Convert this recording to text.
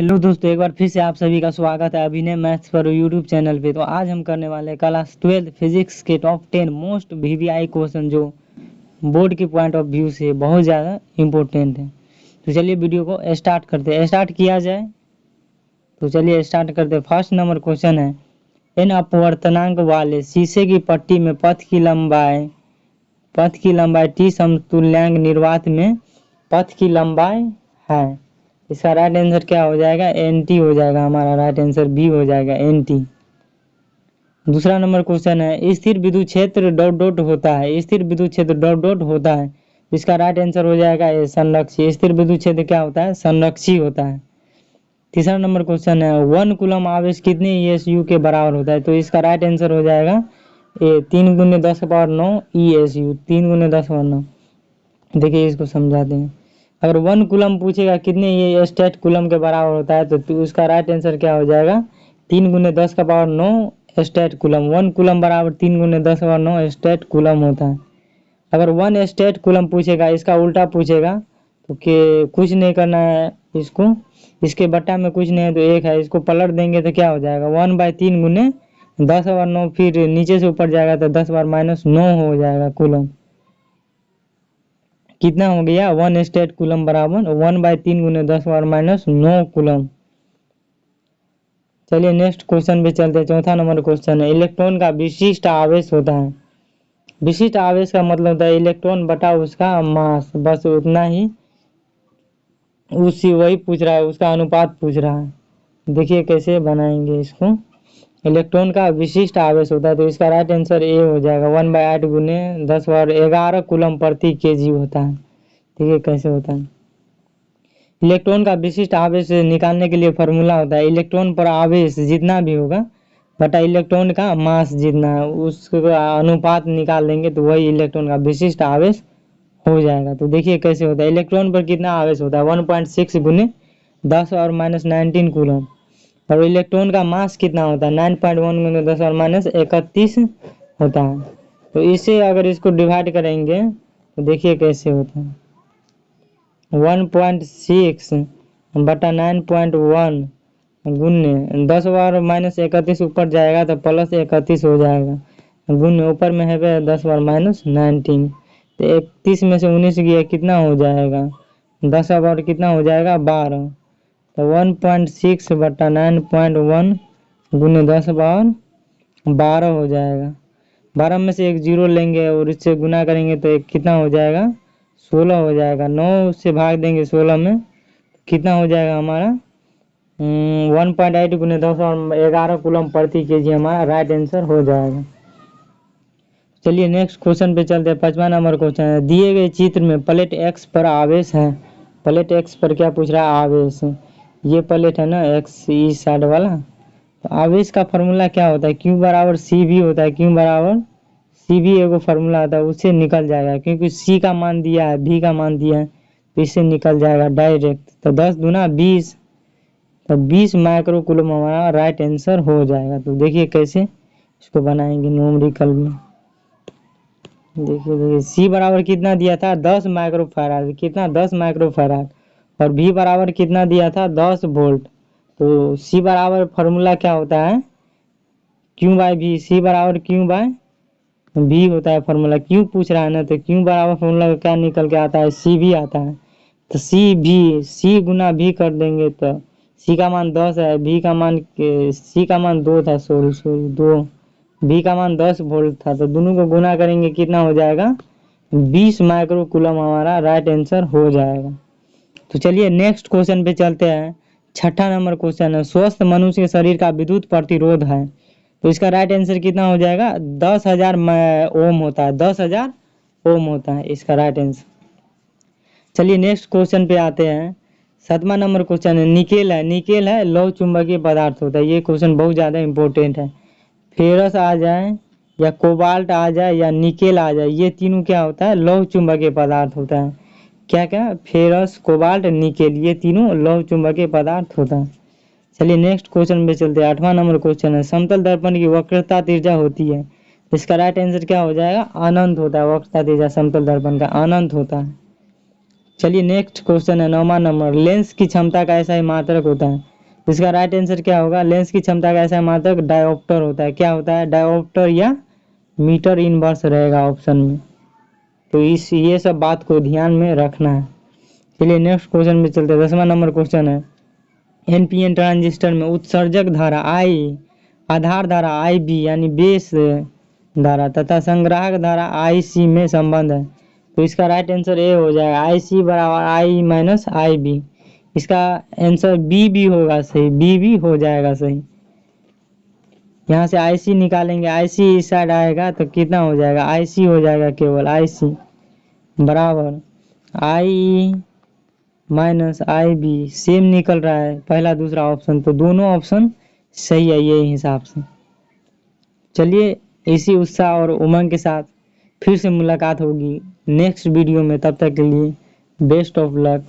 Hello दोस्तों, एक बार फिर से आप सभी का स्वागत है अभिनय मैथ्स पर यूट्यूब चैनल पे। तो आज हम करने वाले हैं क्लास 12 फिजिक्स के टॉप 10 मोस्ट वीवीआई क्वेश्चन जो बोर्ड के पॉइंट ऑफ व्यू से बहुत ज़्यादा इम्पोर्टेंट है। तो चलिए वीडियो को स्टार्ट करते हैं। स्टार्ट किया जाए तो चलिए स्टार्ट करते हैं। फर्स्ट नंबर क्वेश्चन है, इन अपवर्तनांक वाले शीशे की पट्टी में पथ की लंबाई टी समतुल्यांक निर्वात में पथ की लंबाई है। इसका राइट आंसर क्या हो जाएगा? एन टी हो जाएगा। हमारा राइट आंसर बी हो जाएगा, एन टी। दूसरा नंबर क्वेश्चन है, स्थिर विद्युत क्षेत्र डॉट डॉट होता है। स्थिर विद्युत क्षेत्र डॉट डॉट होता है। इसका राइट आंसर हो जाएगा ए, संरक्षी। स्थिर विद्युत क्षेत्र क्या होता है? संरक्षी होता है। तीसरा नंबर क्वेश्चन है, 1 कूलम आवेश कितने ESU के बराबर होता है? तो इसका राइट आंसर हो जाएगा ए, 3 × 10⁹ ESU। 3 × 10⁹। देखिए इसको समझाते हैं। अगर 1 कूलम पूछेगा कितने ये स्टेट कूलम के बराबर होता है तो उसका राइट आंसर क्या हो जाएगा? 3 × 10⁹ स्टेट कूलम। 1 कूलम बराबर 3 × 10⁹ स्टेट कूलम होता है। अगर 1 स्टेट कूलम पूछेगा, इसका उल्टा पूछेगा तो कि कुछ नहीं करना है इसको, इसके बट्टा में कुछ नहीं है तो 1 है, इसको पलट देंगे तो क्या हो जाएगा? 1/3 × 10⁹, फिर नीचे से ऊपर जाएगा तो 10 बार -9 हो जाएगा कूलम। कितना हो गया? 1 स्टेट कूलम बराबर 1/3 × 10 बार -9 कूलम। चलिए नेक्स्ट क्वेश्चन पे चलते हैं। चौथा नंबर क्वेश्चन है, इलेक्ट्रॉन का विशिष्ट आवेश होता है। विशिष्ट आवेश का मतलब होता है इलेक्ट्रॉन बटा उसका मास, बस उतना ही। उसी वही पूछ रहा है, उसका अनुपात पूछ रहा है। देखिए कैसे बनाएंगे इसको। इलेक्ट्रॉन का विशिष्ट आवेश होता है तो इसका राइट आंसर ए हो जाएगा। 1/8 × 10 बार 11 कूलम प्रति केजी होता है। देखिए कैसे होता है। इलेक्ट्रॉन का विशिष्ट आवेश निकालने के लिए फॉर्मूला होता है, इलेक्ट्रॉन पर आवेश जितना भी होगा बटा इलेक्ट्रॉन का मास जितना है, उसका अनुपात निकाल देंगे तो वही इलेक्ट्रॉन का विशिष्ट आवेश हो जाएगा। तो देखिए कैसे होता है। इलेक्ट्रॉन पर कितना आवेश होता है? 1.6 × 10 और -19 कूलम। और इलेक्ट्रॉन का मास कितना होता है? 9.1 × 10 और -31 होता है। तो इसे अगर इसको डिवाइड करेंगे तो देखिए कैसे होता है। 1.6 बटा 9.1 गुण्य 10 बार -31 ऊपर जाएगा तो +31 हो जाएगा, गुण्य ऊपर में है 10 बार -19 तो 31 में से 19 गया कितना हो जाएगा? 10 बार कितना हो जाएगा? 12। तो 1.6 बटा 9.1 गुण्य 10 बार 12 हो जाएगा। 12 में से एक जीरो लेंगे और इससे गुना करेंगे तो एक कितना हो जाएगा? 16 हो जाएगा। 9 से भाग देंगे 16 में कितना हो जाएगा हमारा? 1.8 × 10 और 11 कूलम प्रति केजी हमारा राइट आंसर हो जाएगा। चलिए नेक्स्ट क्वेश्चन पे चलते हैं। 5वां नंबर क्वेश्चन है, दिए गए चित्र में प्लेट एक्स पर आवेश है। प्लेट एक्स पर क्या पूछ रहा है? आवेश। ये प्लेट है ना एक्स, इस साइड वाला। तो आवेश का फॉर्मूला क्या होता है? Q बराबर CV होता है। Q बराबर CV एगो फार्मूला आता है, उससे निकल जाएगा क्योंकि C का मान दिया है, V का मान दिया है तो इससे निकल जाएगा डायरेक्ट। तो 10 दूना 20, तो 20 माइक्रो कूलम हमारा राइट आंसर हो जाएगा। तो देखिए कैसे इसको बनाएंगे न्यूमेरिकल में। देखिए C बराबर कितना दिया था? 10 माइक्रोफैराड। कितना? 10 माइक्रोफैराड। और V बराबर कितना दिया था? 10 वोल्ट। तो C बराबर फार्मूला क्या होता है? Q/V। C बराबर Q/V होता है फार्मूला। Q पूछ रहा है ना तो Q बराबर फार्मूला क्या निकल के आता है? CV आता है। तो C गुना V कर देंगे तो C का मान 10 है, C का मान 2 था, सॉरी 2, V का मान 10 वोल्ट था। तो दोनों को गुना करेंगे कितना हो जाएगा? 20 माइक्रो कूलम हमारा राइट आंसर हो जाएगा। तो चलिए नेक्स्ट क्वेश्चन पे चलते हैं। 6ठा नंबर क्वेश्चन है, स्वस्थ मनुष्य के शरीर का विद्युत प्रतिरोध है। तो इसका राइट आंसर कितना हो जाएगा? 10,000 ओम होता है। 10,000 ओम होता है इसका राइट आंसर। चलिए नेक्स्ट क्वेश्चन पे आते हैं। 7वां नंबर क्वेश्चन है, निकेल है। निकेल है लौह चुंबकीय पदार्थ होता है। ये क्वेश्चन बहुत ज़्यादा इंपॉर्टेंट है। फेरस आ जाए या कोबाल्ट आ जाए या निकेल आ जाए, ये तीनों क्या होता है? लौह चुंबकीय पदार्थ होता है। क्या क्या? फेरस, कोबाल्ट, निकेल, ये तीनों लौह चुंबकीय पदार्थ होता है। चलिए नेक्स्ट क्वेश्चन पे चलते हैं। 8वां नंबर क्वेश्चन है, समतल दर्पण की वक्रता त्रिज्या होती है। इसका राइट आंसर क्या हो जाएगा? अनंत होता है। वक्रता त्रिज्या समतल दर्पण का अनंत होता है। चलिए नेक्स्ट क्वेश्चन है 9वां नंबर, लेंस की क्षमता का ऐसा ही मात्रक होता है। इसका राइट आंसर क्या होगा? लेंस की क्षमता का ऐसा मात्रक डायोप्टर होता है। क्या होता है? डायोप्टर या मीटर इनवर्स रहेगा ऑप्शन में। तो ये सब बात को ध्यान में रखना है। चलिए नेक्स्ट क्वेश्चन में चलते हैं। 10वां नंबर क्वेश्चन है, एनपीएन ट्रांजिस्टर में उत्सर्जक धारा I, आधार धारा IB यानी बेस धारा तथा संग्राहक धारा IC में संबंध है। तो इसका राइट आंसर ए हो जाएगा, IC बराबर I माइनस IB। इसका आंसर बी भी होगा सही, बी भी हो जाएगा सही। यहाँ से IC निकालेंगे, IC इस साइड आएगा तो कितना हो जाएगा? IC हो जाएगा, केवल IC बराबर I माइनस IB। सेम निकल रहा है पहला दूसरा ऑप्शन, तो दोनों ऑप्शन सही है ये हिसाब से। चलिए इसी उत्साह और उमंग के साथ फिर से मुलाकात होगी नेक्स्ट वीडियो में। तब तक के लिए बेस्ट ऑफ लक।